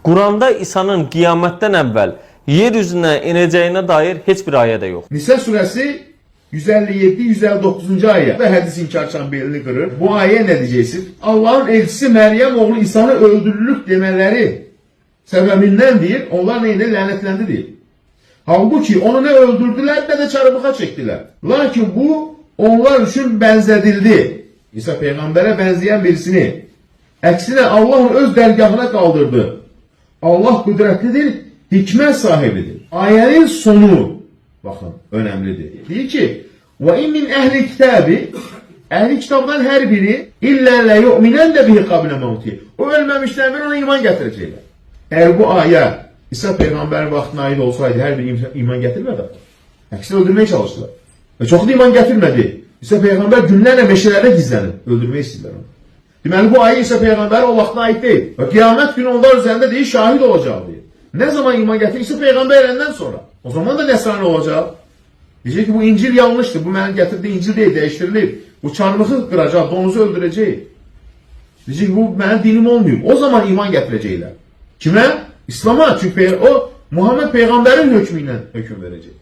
Quranda İsa'nın qiyamətdən əvvəl yeryüzünə inəcəyinə dair heç bir ayə də yox. Nisa suresi 157-159. ayet ve hadis inkarçan belini kırır. Bu ayeye ne diyeceksin? Allah'ın elçisi Meryem oğlu İsa'nı öldürülük demeleri sebebinden değil, onlar neyle lanetlendi değil. Halbuki onu ne öldürdüler ne de çarmıha çektiler. Lakin bu onlar için benzedildi. İsa peygambere benzeyen birisini. Aksine Allah onu öz dergahına kaldırdı. Allah kudretlidir, hikmet sahibidir. Ayenin sonu bakın önemlidir. Diyor ki وَاِنْ مِنْ اَهْلِ الْكِتَابِ Ehli kitabdan her biri illa la yu'minen de bihi qabla mevti. O ölmemişler ben ona iman getirecekler. Eğer bu ayet İsa peygamberin vaktine ait olsaydı her biri iman getirmedi. Aksine öldürmeye çalıştılar. Ve çok da iman getirmedi. İsa peygamber günlerle meşelerde gizlenir. Öldürmeyi istediler onu. Deməli bu ayet İsa peygamber o vaktine ait değil. Ve kıyamet günü onlar üzerinde değil şahit olacak diye. Ne zaman iman getirir? İsa peygamber elinden sonra. O zaman da Nesrani olacak. Diyecek ki bu İncil yanlıştır. Bu benim getirdiği İncil değil, değiştirilip. Bu çarmıhı kıracak, donuzu öldürecek. Diyecek ki bu benim dinim olmuyor. O zaman iman getirecekler. Kime? İslam'a. Çünkü o Muhammed peygamberin hükmüyle hüküm verecek.